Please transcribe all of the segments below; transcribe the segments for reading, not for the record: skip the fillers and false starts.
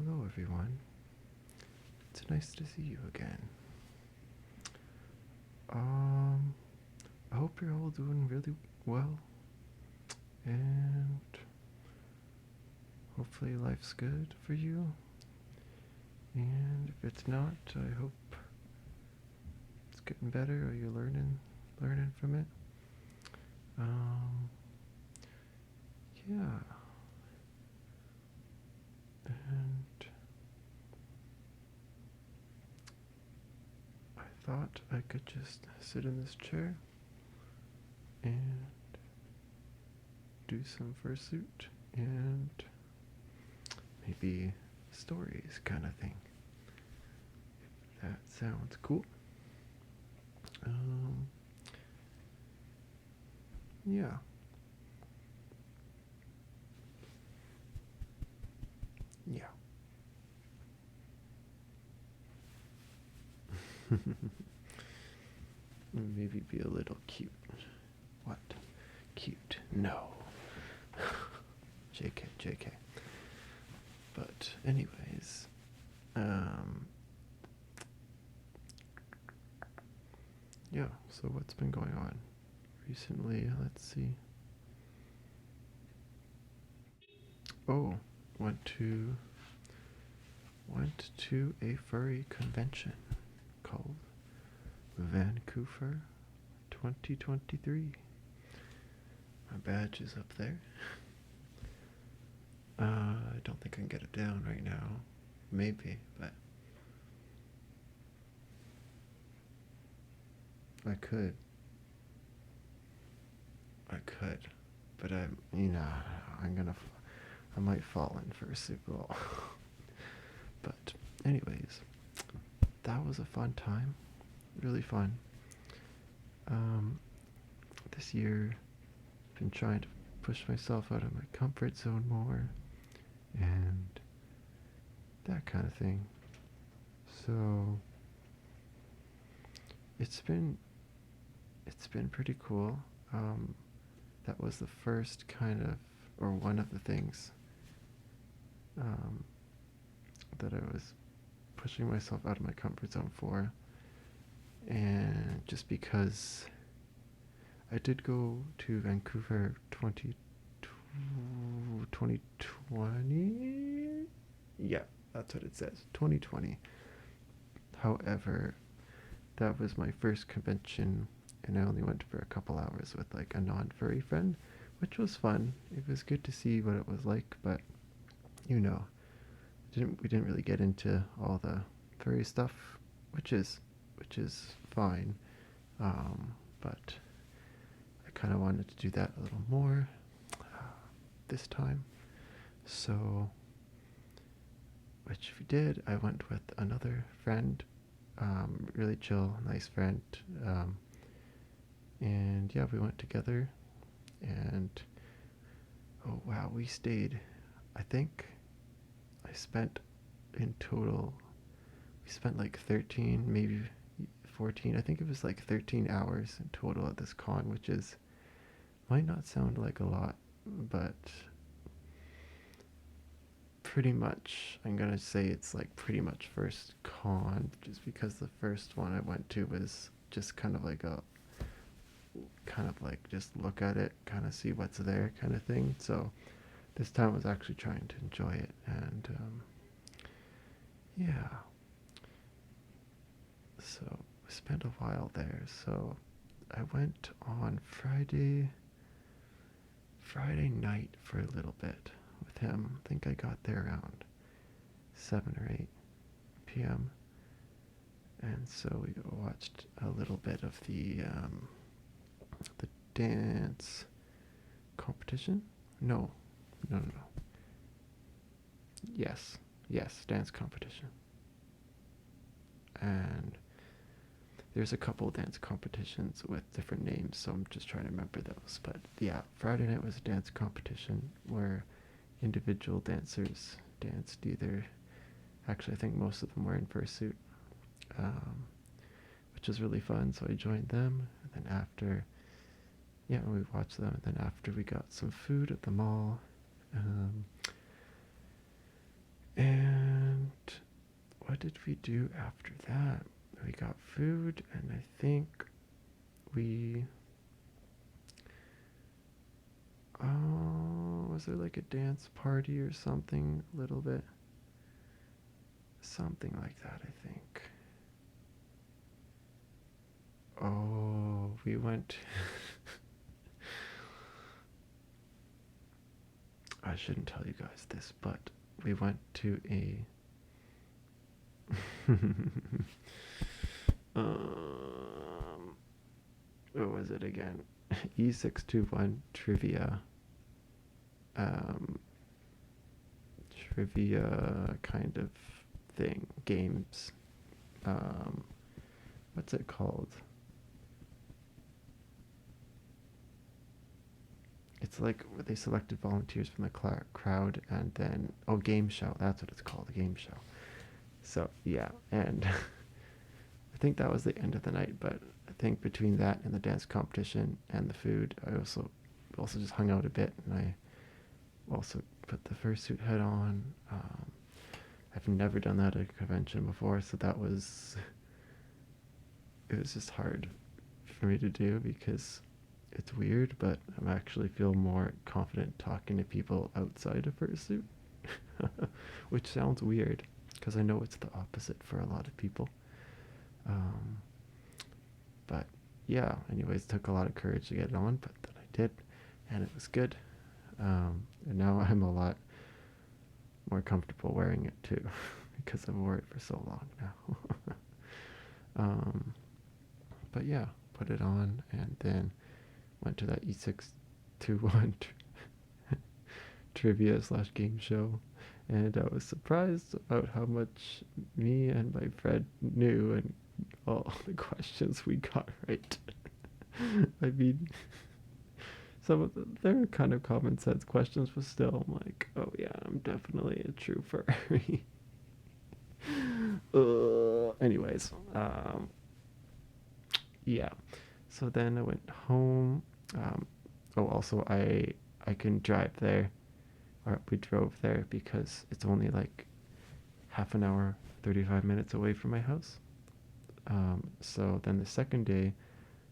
Hello, everyone. It's nice to see you again. Um, I hope you're all doing really well, and hopefully life's good for you. And if it's not, I hope it's getting better or you're learning from it. Um, yeah, and I thought I could just sit in this chair and do some fursuit and maybe stories kind of thing. That sounds cool. Um, yeah. Yeah. Maybe be a little cute. What? Cute? No. JK, JK. But, anyways, yeah, so what's been going on recently? Let's see. Oh, went to a furry convention called Vancouver 2023. My badge is up there. I don't think I can get it down right now. Maybe, but I could. I could. But I'm gonna, I might fall in for a Super Bowl. But, anyways, that was a fun time. Really fun. This year, I've been trying to push myself out of my comfort zone more and that kind of thing. So it's been pretty cool. That was the first kind of, or one of the things um, that I was pushing myself out of my comfort zone for. And just because I did go to Vancouver 2020. Yeah, that's what it says. 2020. However, that was my first convention, and I only went for a couple hours with like a non-furry friend, which was fun. It was good to see what it was like, but you know, we didn't really get into all the furry stuff, which is fine. But I kind of wanted to do that a little more this time. So, which we did. I went with another friend, really chill, nice friend. And yeah, we went together. And oh wow, we stayed. I think I spent in total, we spent like 13, maybe 14. I think it was like 13 hours in total at this con, which is, might not sound like a lot, but pretty much, I'm gonna say it's like pretty much first con, just because the first one I went to was just kind of like just look at it, kind of see what's there kind of thing. So this time I was actually trying to enjoy it, and yeah. So we spent a while there. So I went on Friday night for a little bit with him. I think I got there around 7 or 8 p.m. And so we watched a little bit of the dance competition. No, no, no, no. Yes, dance competition. And there's a couple dance competitions with different names, so I'm just trying to remember those. But yeah, Friday night was a dance competition where individual dancers danced either. Actually, I think most of them were in fursuit, um, which was really fun. So I joined them, and then after, yeah, we watched them, and then after we got some food at the mall, and did we do after that? We got food, and I think we. Oh, was there like a dance party or something? A little bit. Something like that, I think. Oh, we went. I shouldn't tell you guys this, but we went to a. What was it again? E621 trivia. Um, Trivia kind of thing. Games. Um, what's it called? It's like they selected volunteers from the crowd and then. Oh, game show. That's what it's called. A game show. So, yeah. And I think that was the end of the night, but I think between that and the dance competition and the food, I also just hung out a bit, and I also put the fursuit head on. I've never done that at a convention before, so it was just hard for me to do because it's weird, but I actually feel more confident talking to people outside of fursuit, which sounds weird because I know it's the opposite for a lot of people. Um, but yeah, anyways, it took a lot of courage to get it on, but then I did, and it was good. And now I'm a lot more comfortable wearing it too, because I've worn it for so long now. um, but yeah, put it on, and then went to that E621 trivia slash game show, and I was surprised about how much me and my friend knew and all the questions we got right. I mean, some of they were kind of common sense questions, but still, I'm like, oh yeah, I'm definitely a true furry. Anyways, yeah. So then I went home. Oh, also I can drive there, or we drove there because it's only like half an hour, 35 minutes away from my house. So then the second day,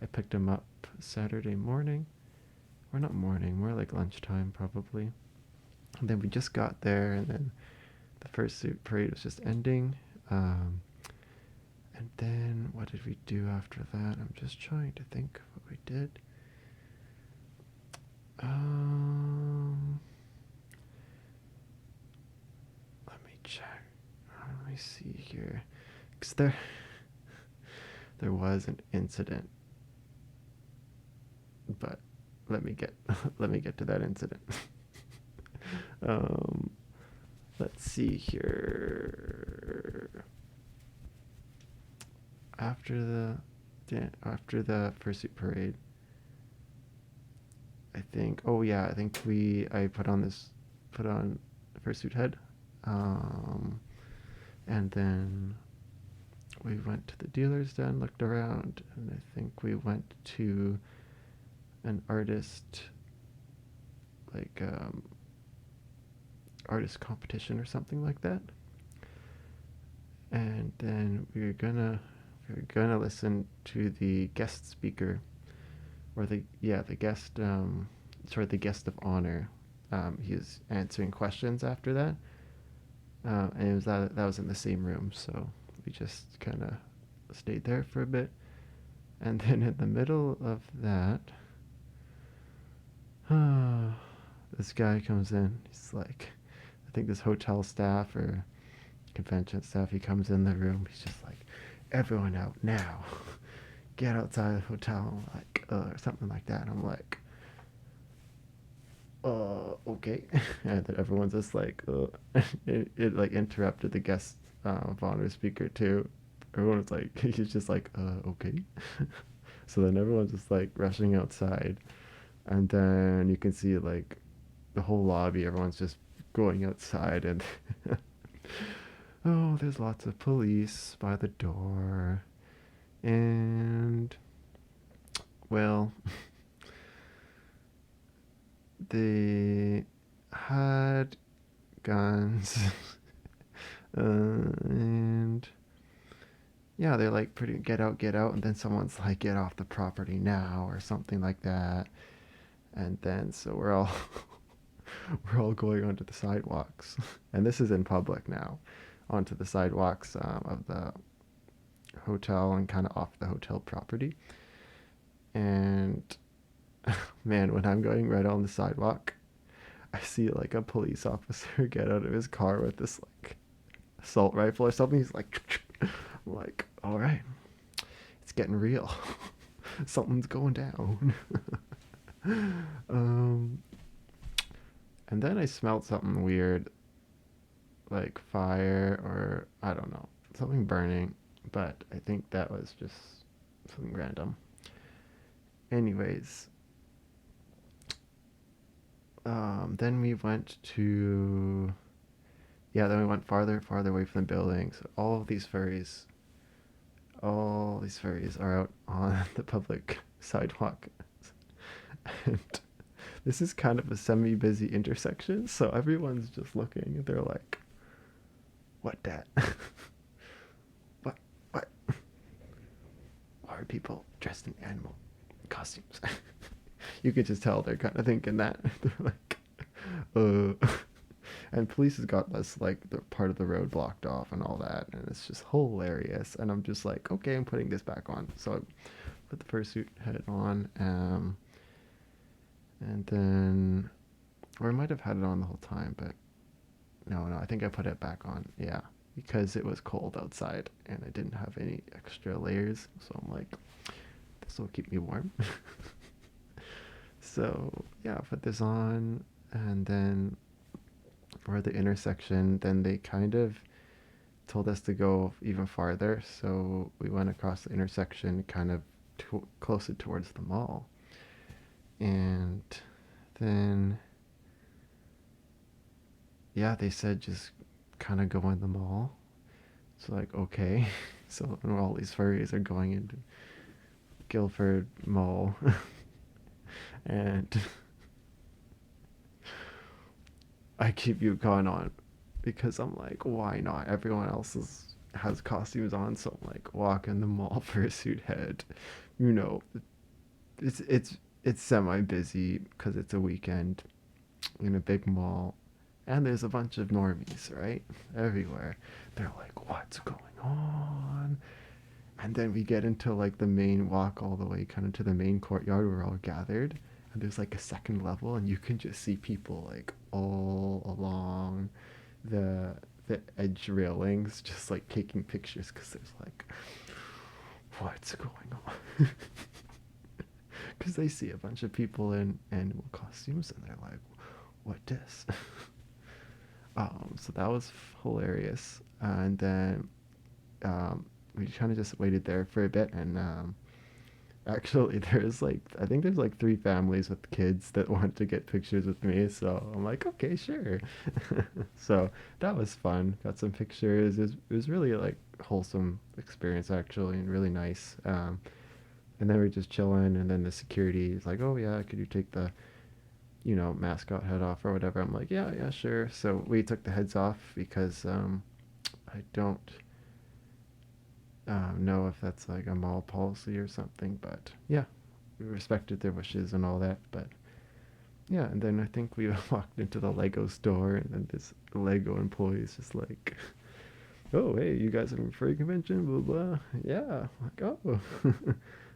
I picked him up Saturday morning, or not morning, more like lunchtime probably. And then we just got there, and then the fursuit parade was just ending. And then what did we do after that? I'm just trying to think what we did. Let me check. Let me see here. 'Cause there was an incident, but let me get let me get to that incident. um, let's see here. After the fursuit parade, I think. Oh yeah, I put on the fursuit head, and then we went to the dealer's den, looked around, and I think we went to an like artist competition or something like that. And then we were gonna listen to the guest speaker, or the guest the guest of honor. He was answering questions after that, and it was that was in the same room, so we just kind of stayed there for a bit, and then in the middle of that, this guy comes in. He's like, I think this hotel staff or convention staff. He comes in the room. He's just like, everyone out now. Get outside the hotel, like, or something like that. And I'm like, okay. And then everyone's just like, it like interrupted the guest of honor speaker too. Everyone's like, he's just like, okay. So then everyone's just like rushing outside, and then you can see like the whole lobby. Everyone's just going outside, and oh, there's lots of police by the door, and well, they had guns, and yeah, they're like pretty get out, and then someone's like get off the property now or something like that. And then so we're all we're all going onto the sidewalks, and this is in public now, onto the sidewalks of the hotel and kind of off the hotel property. And man, when I'm going right on the sidewalk, I see like a police officer get out of his car with this like assault rifle or something. He's like, I'm like, all right, it's getting real. Something's going down. um, and then I smelled something weird, like fire or I don't know, something burning. But I think that was just something random. Anyways, then we went to yeah, then we went farther away from the building. So all these furries are out on the public sidewalk. And this is kind of a semi-busy intersection, so everyone's just looking and they're like, "What that? what? What? Why are people dressed in animal costumes?" You could just tell they're kind of thinking that. They're like, uh. And police has got us like the part of the road blocked off and all that, and it's just hilarious. And I'm just like, okay, I'm putting this back on. So I put the fursuit head on, and then, or I might have had it on the whole time, but no, I think I put it back on. Yeah, because it was cold outside and I didn't have any extra layers, so I'm like, this will keep me warm. So yeah, I put this on, and then for the intersection, then they kind of told us to go even farther. So we went across the intersection, kind of closer towards the mall. And then, yeah, they said just kind of go in the mall. So, like, okay. So all these furries are going into Guildford Mall. And I keep you going on because I'm like, why not? Everyone else has costumes on, so I'm like, walk in the mall for a suit head. You know, it's it's it's semi busy because it's a weekend in a big mall, and there's a bunch of normies, right? Everywhere. They're like, what's going on? And then we get into like the main walk all the way kind of to the main courtyard where we're all gathered. And there's like a second level, and you can just see people like all along the the edge railings, just like taking pictures because there's like, what's going on? Because they see a bunch of people in animal costumes, and they're like, what this? So that was hilarious. And then we kind of just waited there for a bit, and actually there's like I think there's like three families with kids that want to get pictures with me, so I'm like, okay, sure. So that was fun. Got some pictures. It was really like wholesome experience actually, and really nice. And then we are just chilling, and then the security is like, oh yeah, could you take the mascot head off or whatever. I'm like, yeah, sure. So we took the heads off because I don't know if that's like a mall policy or something, but yeah, we respected their wishes and all that. But yeah, and then I think we walked into the Lego store, and then this Lego employee is just like, oh, hey, you guys are from furry convention, blah blah. Yeah, like, oh,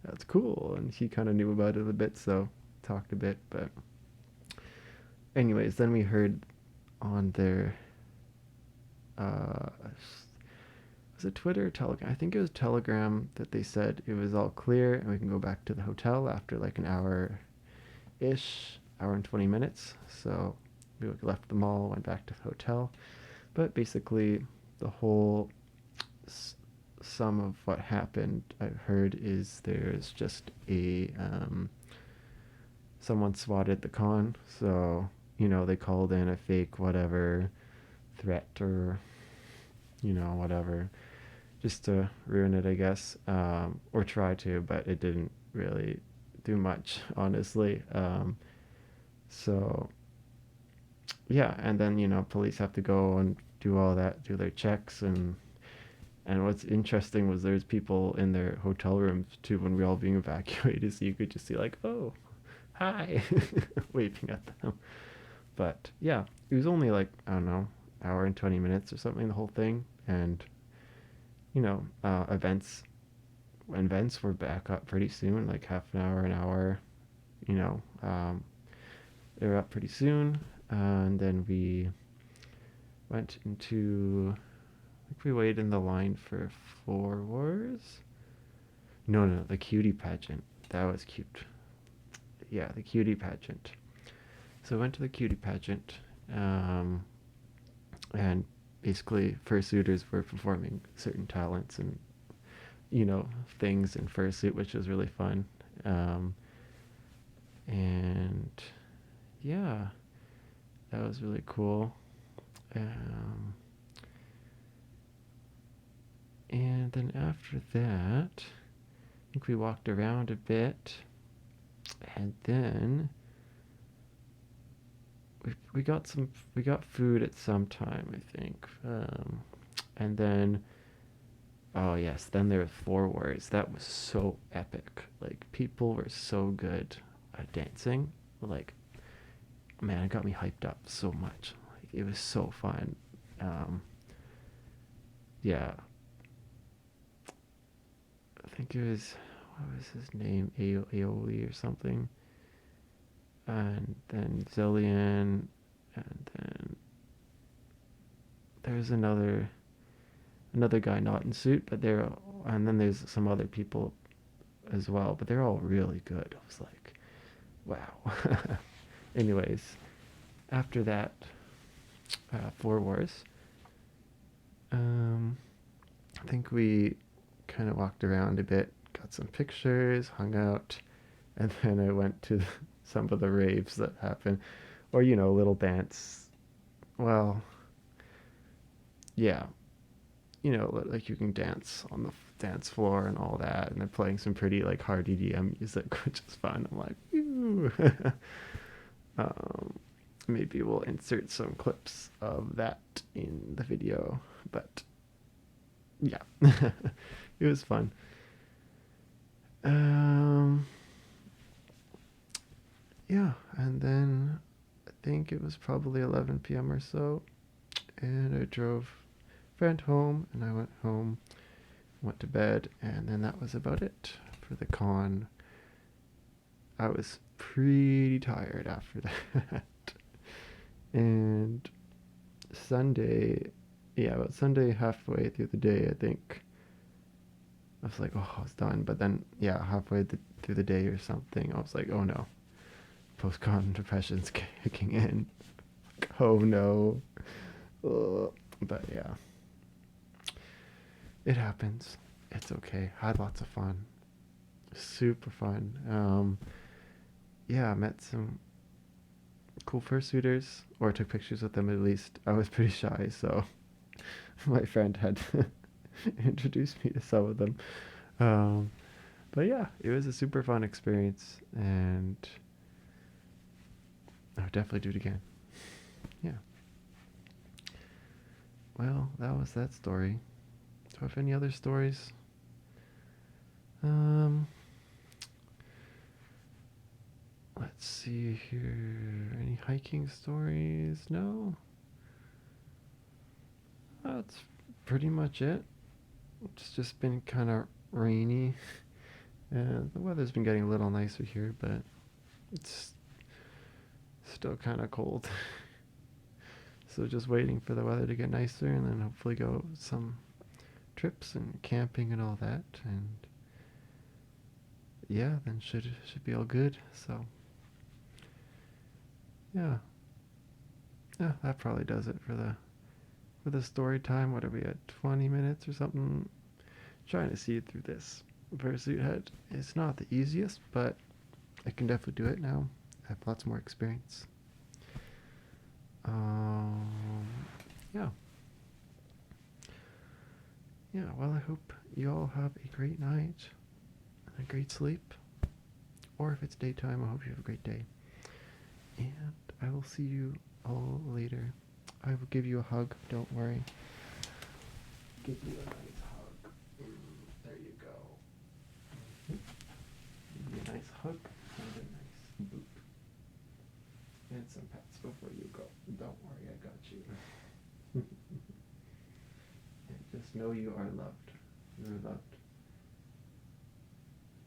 that's cool. And he kind of knew about it a bit, so talked a bit. But anyways, then we heard on their was it Twitter or Telegram? I think it was Telegram that they said it was all clear and we can go back to the hotel after like an hour ish, hour and 20 minutes. So we left the mall, went back to the hotel. But basically, the whole sum of what happened, I've heard, is there's just someone swatted the con. So, they called in a fake whatever threat or, whatever, just to ruin it, I guess, or try to, but it didn't really do much, honestly. So, yeah, and then, police have to go and do all that, do their checks, and And what's interesting was there's people in their hotel rooms too when we all being evacuated, so you could just see like, oh, hi, waving at them. But yeah, it was only like, I don't know, hour and 20 minutes or something, the whole thing. And events were back up pretty soon, like half an hour. You know, they were up pretty soon, and then we went into. I think we waited in the line for Four Wars. No, no, the cutie pageant. That was cute. Yeah, the cutie pageant. So I went to the cutie pageant, um, and basically fursuiters were performing certain talents and things in fursuit, which was really fun. Um, and yeah, that was really cool. Um, and then after that, I think we walked around a bit, and then we got food at some time, I think. And then oh yes, then there was Four Wars. That was so epic. Like people were so good at dancing. Like man, it got me hyped up so much. Like it was so fun. Um, yeah, I think it was what was his name, Aoli or something, and then Zillion, and then there's another guy not in suit, but and then there's some other people as well, but they're all really good. I was like, wow. Anyways, after that, Four Wars, um, I think we kind of walked around a bit, got some pictures, hung out, and then I went to some of the raves that happened, or little dance. Well, yeah, like you can dance on the dance floor and all that, and they're playing some pretty like hard EDM music, which is fun. I'm like, ooh. um, maybe we'll insert some clips of that in the video, but yeah, it was fun. Um, yeah, and then I think it was probably 11 p.m. or so, and I drove a friend home, and I went home, went to bed, and then that was about it for the con. I was pretty tired after that. And Sunday, yeah, about Sunday halfway through the day, I think I was like, oh, I was done. But then, yeah, through the day or something, I was like, oh no, post-con depression's kicking in. Oh no. Ugh. But yeah, it happens. It's okay. Had lots of fun. Super fun. Yeah, I met some cool fursuiters, or took pictures with them at least. I was pretty shy, so my friend had introduced me to some of them. Um, but yeah, it was a super fun experience, and I would definitely do it again. Yeah. Well, that was that story. Do I have any other stories? Um, let's see here. Any hiking stories? No. That's pretty much it. It's just been kind of rainy, and the weather's been getting a little nicer here, but it's still kind of cold. So just waiting for the weather to get nicer, and then hopefully go some trips and camping and all that, and yeah, then should be all good. So yeah, yeah, that probably does it for the story time. What are we at? 20 minutes or something? Trying to see it through this Fursuit head. It's not the easiest, but I can definitely do it now. I have lots more experience. Um, yeah. Yeah, well, I hope you all have a great night and a great sleep. Or if it's daytime, I hope you have a great day. And I will see you all later. I will give you a hug, don't worry. Give you a nice hug. some pets before you go. Don't worry, I got you. And just know you are loved. You are loved.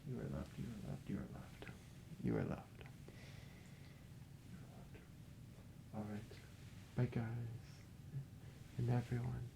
You are loved. You are loved. You are loved. You are loved. You are loved. All right. Bye, guys. And everyone.